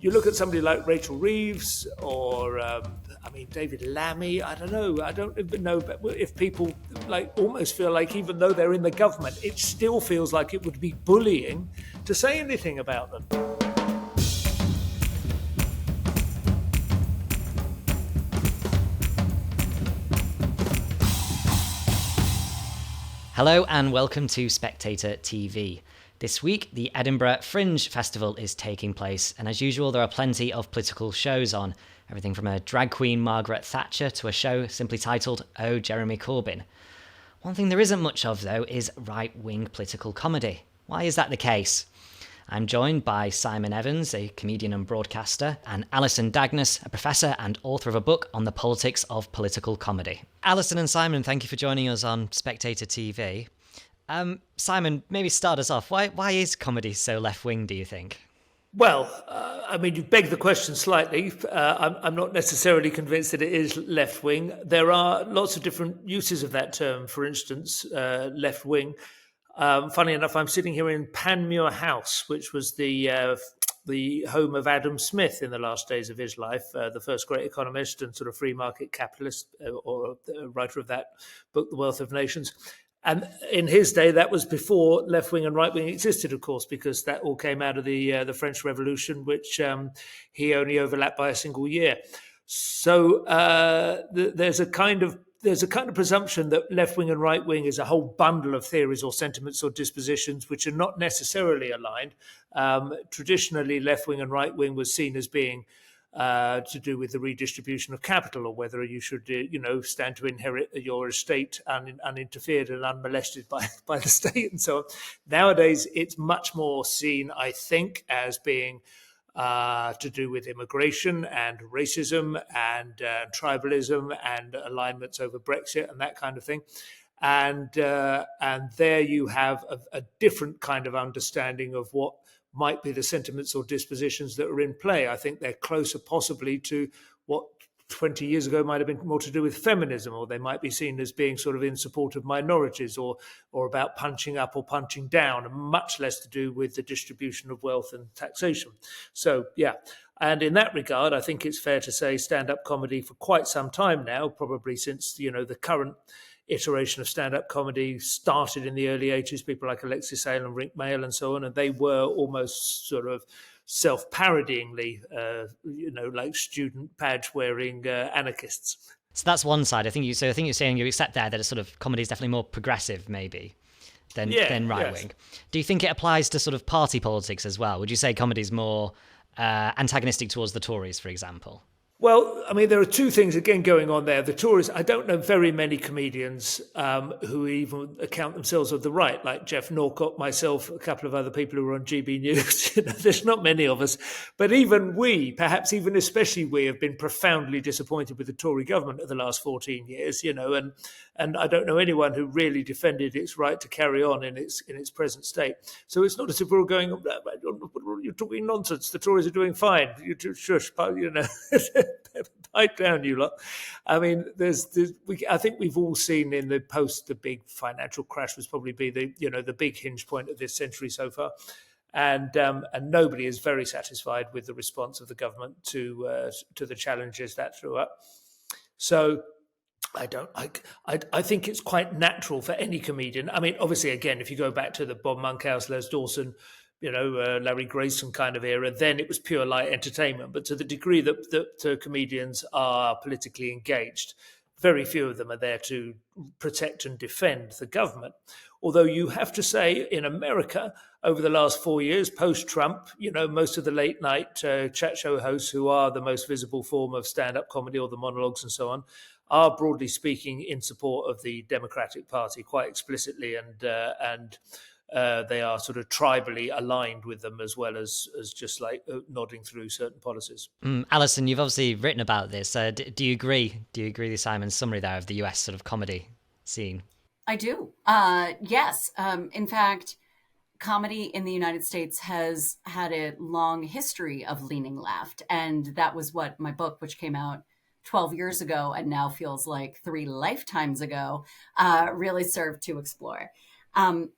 you look at somebody like Rachel Reeves or, David Lammy. I don't know. I don't even know if people almost feel like even though they're in the government, it still feels like it would be bullying to say anything about them. Hello and welcome to Spectator TV. This week, the Edinburgh Fringe Festival is taking place, and as usual, there are plenty of political shows on. Everything from a drag queen Margaret Thatcher to a show simply titled Oh, Jeremy Corbyn. One thing there isn't much of, though, is right-wing political comedy. Why is that the case? I'm joined by Simon Evans, a comedian and broadcaster, and Alison Dagnes, a professor and author of a book on the politics of political comedy. Alison and Simon, thank you for joining us on Spectator TV. Simon, maybe start us off. Why is comedy so left-wing, do you think? Well, you beg the question slightly. I'm not necessarily convinced that it is left-wing. There are lots of different uses of that term. For instance, left-wing. Funny enough, I'm sitting here in Panmure House, which was the home of Adam Smith in the last days of his life, the first great economist and sort of free market capitalist, or writer of that book, The Wealth of Nations. And in his day, that was before left-wing and right-wing existed, of course, because that all came out of the French Revolution, which he only overlapped by a single year. So there's a kind of presumption that left-wing and right-wing is a whole bundle of theories or sentiments or dispositions which are not necessarily aligned. Traditionally, left-wing and right-wing was seen as being to do with the redistribution of capital, or whether you should, stand to inherit your estate uninterfered and unmolested by the state and so on. Nowadays, it's much more seen, I think, as being to do with immigration and racism and tribalism and alignments over Brexit and that kind of thing. And there you have a different kind of understanding of what might be the sentiments or dispositions that are in play. I think they're closer possibly to what 20 years ago might have been more to do with feminism, or they might be seen as being sort of in support of minorities or about punching up or punching down, and much less to do with the distribution of wealth and taxation. So, yeah. And in that regard, I think it's fair to say stand-up comedy for quite some time now, probably since, the current iteration of stand-up comedy started in the early 80s, people like Alexis Hale and Rick Mayall and so on, and they were almost sort of self-parodyingly, like student badge-wearing anarchists. So that's one side. I think you're saying you accept there that it's sort of comedy is definitely more progressive, maybe, than right-wing. Yes. Do you think it applies to sort of party politics as well? Would you say comedy is more antagonistic towards the Tories, for example? Well, there are two things, again, going on there. The Tories, I don't know very many comedians who even account themselves of the right, like Jeff Norcott, myself, a couple of other people who are on GB News. There's not many of us. But even we, perhaps even especially we, have been profoundly disappointed with the Tory government of the last 14 years, and I don't know anyone who really defended its right to carry on in its present state. So it's not as if we're all going, you're talking nonsense, the Tories are doing fine. You shush, pipe down, you lot. I think we've all seen in the big financial crash was probably be the big hinge point of this century so far, and nobody is very satisfied with the response of the government to the challenges that threw up. So I think it's quite natural for any comedian. Obviously, again, if you go back to the Bob Monkhouse, Les Dawson, Larry Grayson kind of era, then it was pure light entertainment. But to the degree that comedians are politically engaged, very few of them are there to protect and defend the government. Although you have to say, in America, over the last 4 years, post-Trump, most of the late-night chat show hosts, who are the most visible form of stand-up comedy, or the monologues and so on, are broadly speaking in support of the Democratic Party quite explicitly, and they are sort of tribally aligned with them, as well as just like nodding through certain policies. Alison, you've obviously written about this. Do you agree? Do you agree with Simon's summary there of the US sort of comedy scene? I do. Yes. In fact, comedy in the United States has had a long history of leaning left, and that was what my book, which came out 12 years ago and now feels like 3 lifetimes ago, really served to explore. And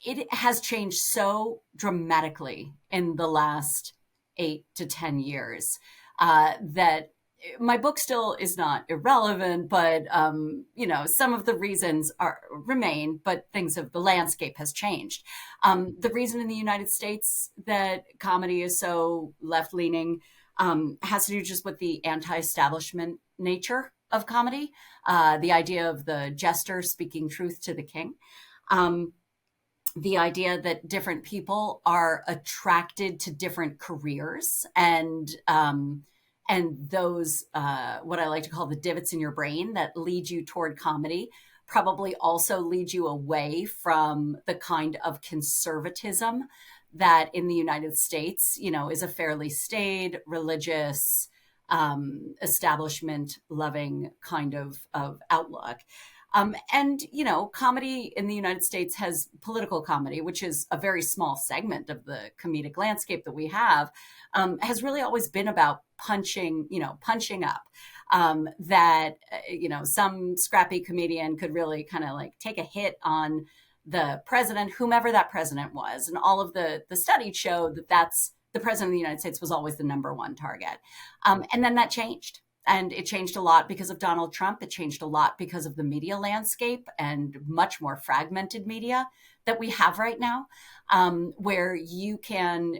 it has changed so dramatically in the last 8 to 10 years. That my book still is not irrelevant, but some of the reasons remain, but the landscape has changed. The reason in the United States that comedy is so left-leaning has to do just with the anti-establishment nature of comedy, the idea of the jester speaking truth to the king. The idea that different people are attracted to different careers, and those what I like to call the divots in your brain that lead you toward comedy probably also lead you away from the kind of conservatism that in the United States, is a fairly staid, religious, establishment loving kind of outlook. Comedy in the United States has political comedy, which is a very small segment of the comedic landscape that we have, has really always been about punching up. Some scrappy comedian could really kind of like take a hit on the president, whomever that president was. And all of the studies show that's the president of the United States was always the number one target. And then that changed. And it changed a lot because of Donald Trump. It changed a lot because of the media landscape and much more fragmented media that we have right now, where you can,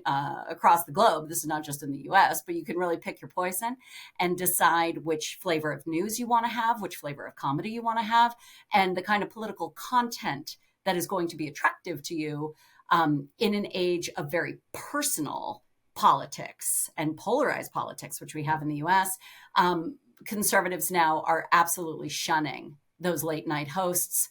across the globe, this is not just in the US, but you can really pick your poison and decide which flavor of news you want to have, which flavor of comedy you want to have, and the kind of political content that is going to be attractive to you in an age of very personal politics and polarized politics, which we have in the US. Conservatives now are absolutely shunning those late night hosts,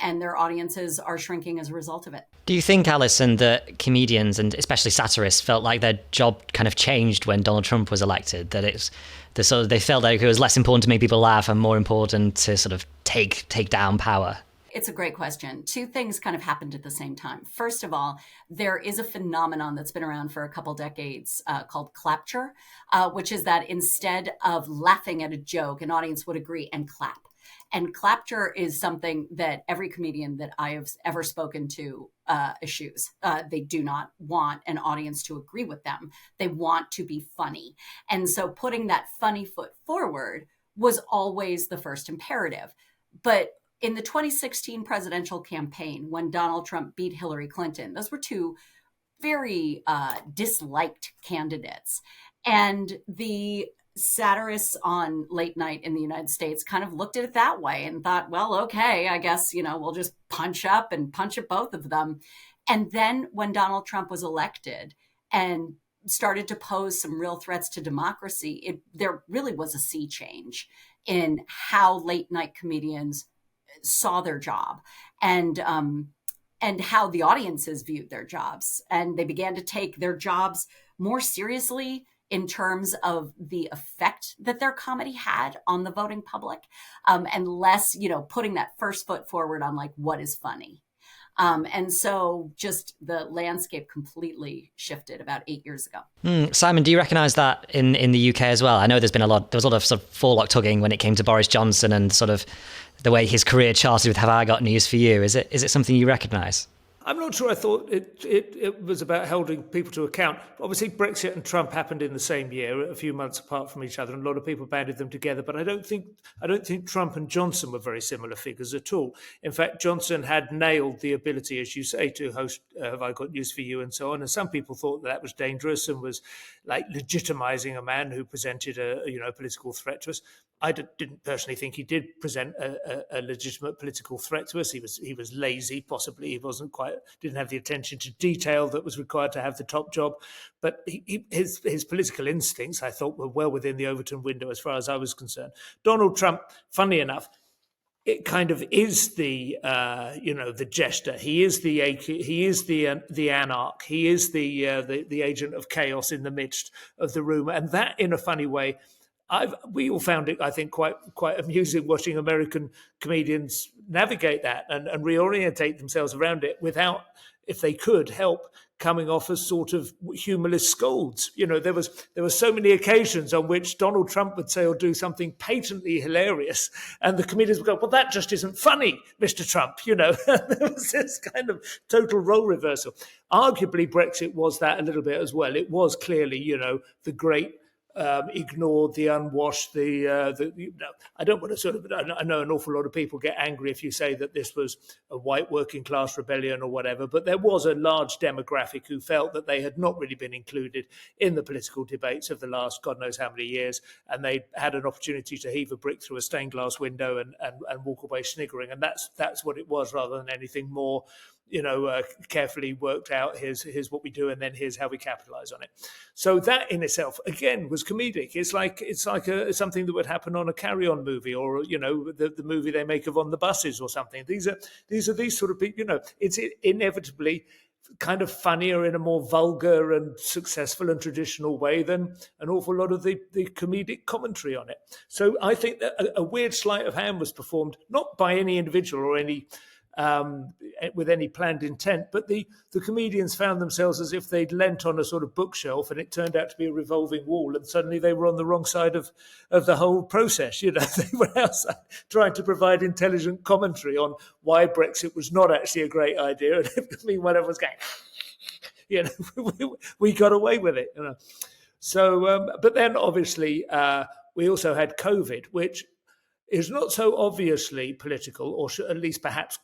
and their audiences are shrinking as a result of it. Do you think, Alison, that comedians and especially satirists felt like their job kind of changed when Donald Trump was elected? That they felt like it was less important to make people laugh and more important to sort of take down power? It's a great question. Two things kind of happened at the same time. First of all, there is a phenomenon that's been around for a couple decades called clapture, which is that instead of laughing at a joke, an audience would agree and clap. And clapture is something that every comedian that I have ever spoken to eschews. They do not want an audience to agree with them. They want to be funny. And so putting that funny foot forward was always the first imperative. But in the 2016 presidential campaign, when Donald Trump beat Hillary Clinton, those were two very disliked candidates. And the satirists on late night in the United States kind of looked at it that way and thought, well, okay, I guess, we'll just punch up and punch at both of them. And then when Donald Trump was elected and started to pose some real threats to democracy, there really was a sea change in how late night comedians saw their job and how the audiences viewed their jobs. And they began to take their jobs more seriously in terms of the effect that their comedy had on the voting public, and less, putting that first foot forward on like what is funny. And so just the landscape completely shifted about 8 years ago. Simon, do you recognise that in the UK as well? I know there was a lot of sort of forelock tugging when it came to Boris Johnson and sort of the way his career charted with Have I Got News for You. Is it something you recognise? I'm not sure I thought it was about holding people to account. Obviously, Brexit and Trump happened in the same year, a few months apart from each other, and a lot of people banded them together. But I don't think Trump and Johnson were very similar figures at all. In fact, Johnson had nailed the ability, as you say, to host Have I Got News for You and so on. And some people thought that was dangerous and was like legitimizing a man who presented a political threat to us. I didn't personally think he did present a legitimate political threat to us. He was lazy, possibly. He didn't have the attention to detail that was required to have the top job. But his political instincts, I thought, were well within the Overton window as far as I was concerned. Donald Trump, funny enough, it kind of is the jester. He is the anarch. He is the agent of chaos in the midst of the room, and that, in a funny way, we all found it, I think, quite amusing watching American comedians navigate that and reorientate themselves around it without if they could, help coming off as sort of humorless scolds. There were so many occasions on which Donald Trump would say or do something patently hilarious, and the comedians would go, "Well, that just isn't funny, Mr. Trump." There was this kind of total role reversal. Arguably, Brexit was that a little bit as well. It was clearly, the great ignored, the unwashed, I don't want to sort of, I know an awful lot of people get angry if you say that this was a white working class rebellion or whatever, but there was a large demographic who felt that they had not really been included in the political debates of the last God knows how many years, and they had an opportunity to heave a brick through a stained glass window and walk away sniggering, and that's what it was, rather than anything more carefully worked out. Here's what we do, and then here's how we capitalize on it. So that in itself, again, was comedic. It's like something that would happen on a Carry On movie, or the movie they make of On the Buses or something. These are these sort of people. It's inevitably kind of funnier in a more vulgar and successful and traditional way than an awful lot of the comedic commentary on it. So I think that a weird sleight of hand was performed, not by any individual or any with any planned intent, but the comedians found themselves as if they'd leant on a sort of bookshelf, and it turned out to be a revolving wall, and suddenly they were on the wrong side of the whole process. They were outside trying to provide intelligent commentary on why Brexit was not actually a great idea, and meanwhile everyone's going, we got away with it. So, but then obviously we also had COVID, which is not so obviously political, or at least perhaps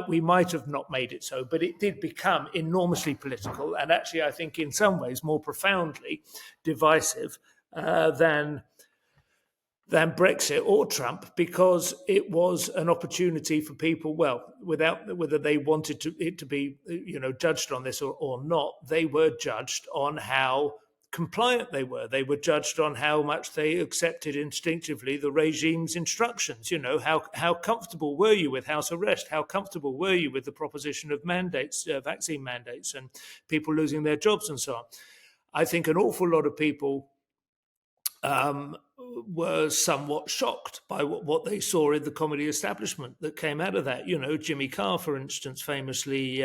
we might have not made it so, but it did become enormously political, and actually I think in some ways more profoundly divisive than Brexit or Trump, because it was an opportunity for people, without whether they wanted it to be judged on this or not, they were judged on how compliant they were. They were judged on how much they accepted instinctively the regime's instructions. How comfortable were you with house arrest? How comfortable were you with the proposition of mandates, vaccine mandates, and people losing their jobs and so on? I think an awful lot of people were somewhat shocked by what they saw in the comedy establishment that came out of that. Jimmy Carr, for instance, famously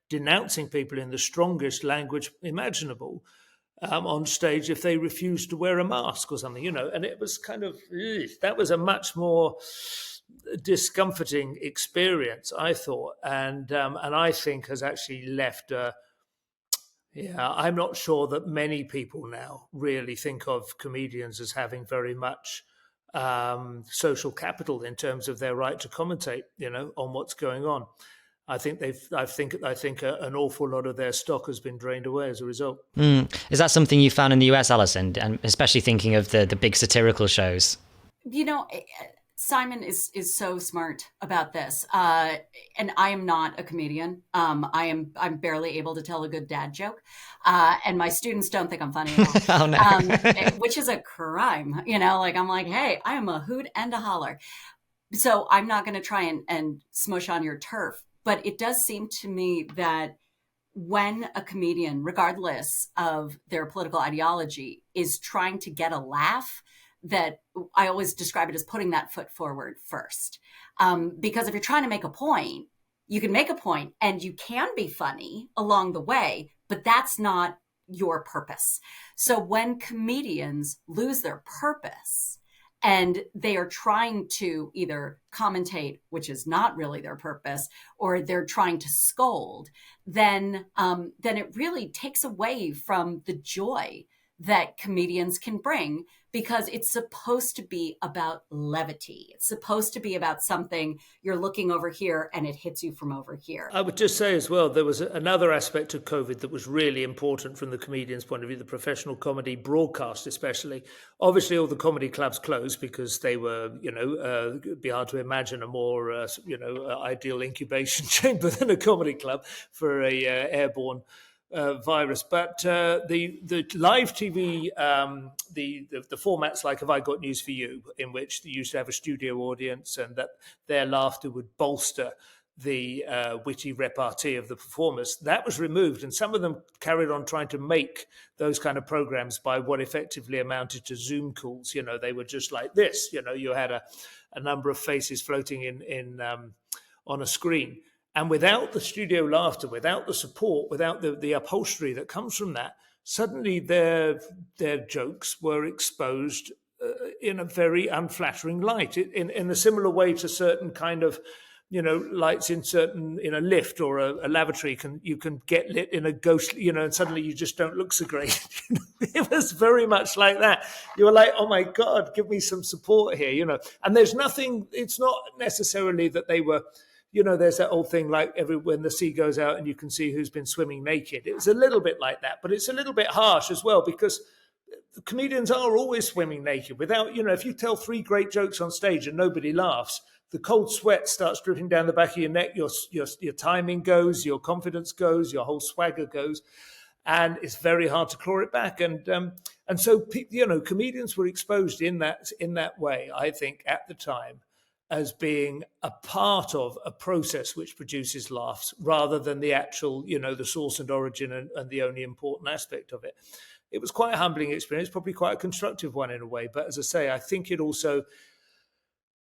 denouncing people in the strongest language imaginable on stage if they refused to wear a mask or something, and it was kind of, that was a much more discomforting experience, I thought, and I think has actually left I'm not sure that many people now really think of comedians as having very much social capital in terms of their right to commentate, on what's going on. I think an awful lot of their stock has been drained away as a result. Is that something you found in the US, Alison, and especially thinking of the big satirical shows? Simon is so smart about this, and I am not a comedian. I'm barely able to tell a good dad joke, and my students don't think I'm funny at all. Oh, no. Which is a crime. I'm like, hey, I am a hoot and a holler, so I'm not going to try and smush on your turf. But it does seem to me that when a comedian, regardless of their political ideology, is trying to get a laugh, that I always describe it as putting that foot forward first. Because if you're trying to make a point, you can make a point and you can be funny along the way, but that's not your purpose. So when comedians lose their purpose and they are trying to either commentate, which is not really their purpose, or they're trying to scold, then it really takes away from the joy that comedians can bring, because it's supposed to be about levity. It's supposed to be about something you're looking over here and it hits you from over here. I would just say as well, there was another aspect of COVID that was really important from the comedian's point of view, the professional comedy broadcast especially. Obviously, all the comedy clubs closed because they were, it'd be hard to imagine a more, ideal incubation chamber than a comedy club for a airborne virus, but the live TV, the formats like Have I Got News for You, in which they used to have a studio audience and that their laughter would bolster the witty repartee of the performers, that was removed, and some of them carried on trying to make those kind of programs by what effectively amounted to Zoom calls. They were just like this. You had a number of faces floating in on a screen. And without the studio laughter, without the support, without the upholstery that comes from that, suddenly their jokes were exposed in a very unflattering light, in a similar way to certain kind of, lights in a lift or a lavatory you can get lit in a ghostly, and suddenly you just don't look so great. It was very much like that. You were like, oh my God, give me some support here, and there's nothing, it's not necessarily that they were, there's that old thing like when the sea goes out and you can see who's been swimming naked. It was a little bit like that, but it's a little bit harsh as well, because the comedians are always swimming naked. Without, if you tell 3 great jokes on stage and nobody laughs, the cold sweat starts dripping down the back of your neck. Your timing goes, your confidence goes, your whole swagger goes, and it's very hard to claw it back. And so comedians were exposed in that way, I think, at the time, as being a part of a process which produces laughs, rather than the actual, the source and origin and the only important aspect of it. It was quite a humbling experience, probably quite a constructive one in a way. But as I say, I think it also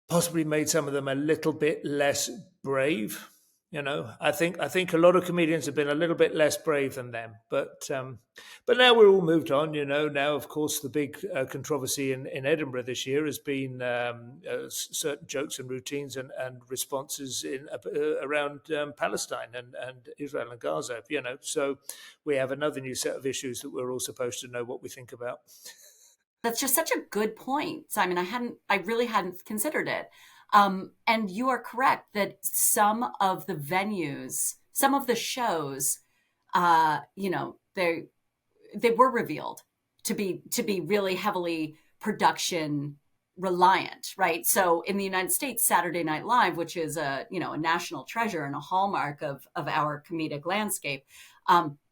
possibly made some of them a little bit less brave. I think a lot of comedians have been a little bit less brave than them. But now we're all moved on. Now, of course, the big controversy in Edinburgh this year has been certain jokes and routines and responses around Palestine and Israel and Gaza. So we have another new set of issues that we're all supposed to know what we think about. That's just such a good point, Simon. I really hadn't considered it. And you are correct that some of the venues, some of the shows, they were revealed to be really heavily production reliant, right? So in the United States, Saturday Night Live, which is a national treasure and a hallmark of our comedic landscape,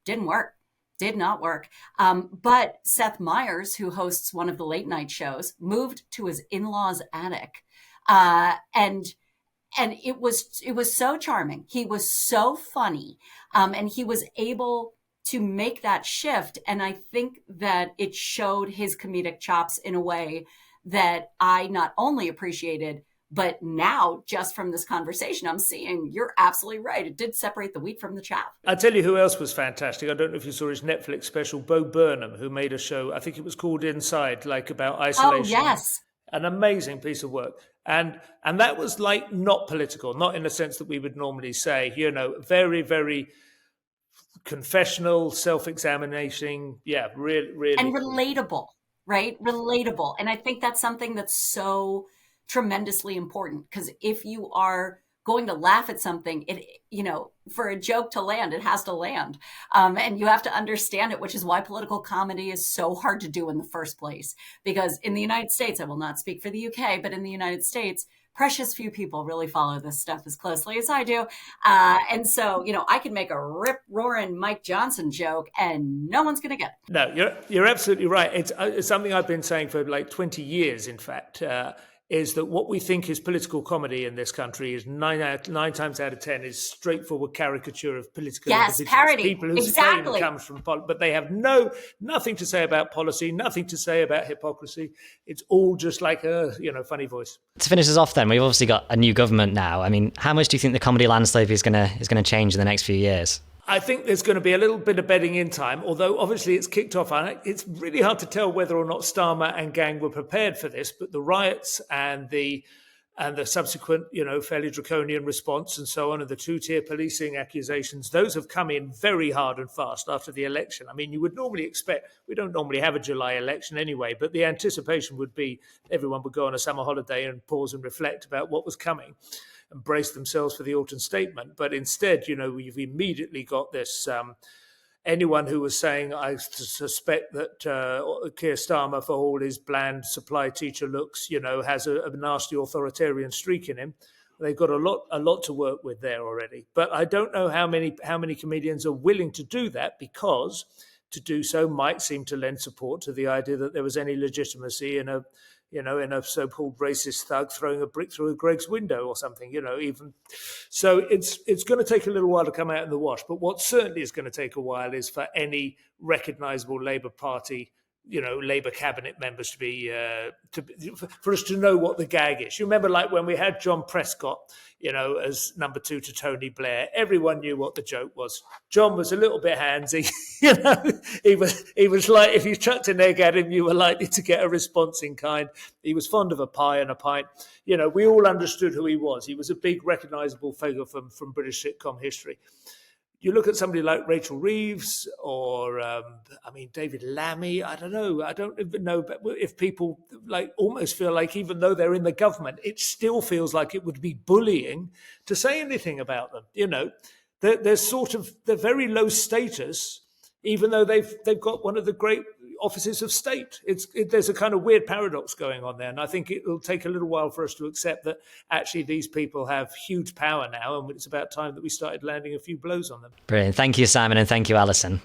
did not work. But Seth Meyers, who hosts one of the late night shows, moved to his in-laws' attic. And it was so charming. He was so funny. And he was able to make that shift. And I think that it showed his comedic chops in a way that I not only appreciated, but now, just from this conversation, I'm seeing you're absolutely right. It did separate the wheat from the chaff. I'll tell you who else was fantastic. I don't know if you saw his Netflix special, Bo Burnham, who made a show, I think it was called Inside, like about isolation. Oh, yes. An amazing piece of work. And that was like not political, not in the sense that we would normally say, very, very confessional, self-examination. Yeah, really, really. And relatable, right? Relatable. And I think that's something that's so tremendously important, because if you are going to laugh at something, for a joke to land, it has to land. And you have to understand it, which is why political comedy is so hard to do in the first place. Because in the United States, I will not speak for the UK, but in the United States, precious few people really follow this stuff as closely as I do. And so, I could make a rip-roaring Mike Johnson joke and no one's going to get it. No, you're absolutely right. It's something I've been saying for like 20 years, in fact, is that what we think is political comedy in this country is nine times out of 10 is straightforward caricature of political individuals. Parody. People whose fame comes from but they have nothing to say about policy, nothing to say about hypocrisy. It's all just like a funny voice. To finish us off, then, we've obviously got a new government now. I mean, how much do you think the comedy landscape is going to change in the next few years? I think there's going to be a little bit of bedding in time, although obviously it's kicked off. It's really hard to tell whether or not Starmer and gang were prepared for this, but the riots and the subsequent, fairly draconian response and so on, and the two-tier policing accusations, those have come in very hard and fast after the election. I mean, you would normally expect, we don't normally have a July election anyway, but the anticipation would be everyone would go on a summer holiday and pause and reflect about what was coming and brace themselves for the autumn statement. But instead, we've immediately got this, anyone who was saying, I suspect that Keir Starmer, for all his bland supply teacher looks, has a nasty authoritarian streak in him. They've got a lot to work with there already. But I don't know how many comedians are willing to do that, because to do so might seem to lend support to the idea that there was any legitimacy in a so-called racist thug throwing a brick through a Greg's window or something, even. So it's going to take a little while to come out in the wash. But what certainly is going to take a while is for any recognisable Labour Party Labour cabinet members for us to know what the gag is. You remember, like when we had John Prescott, as number 2 to Tony Blair, everyone knew what the joke was. John was a little bit handsy, he was like, if you chucked an egg at him, you were likely to get a response in kind. He was fond of a pie and a pint. We all understood who he was. He was a big recognisable figure from British sitcom history. You look at somebody like Rachel Reeves or, David Lammy. I don't know. I don't even know if people almost feel like even though they're in the government, it still feels like it would be bullying to say anything about them. They're very low status, even though they've got one of the great offices of state. There's a kind of weird paradox going on there, and I think it'll take a little while for us to accept that actually these people have huge power now, and it's about time that we started landing a few blows on them. Brilliant. Thank you, Simon, and thank you, Alison.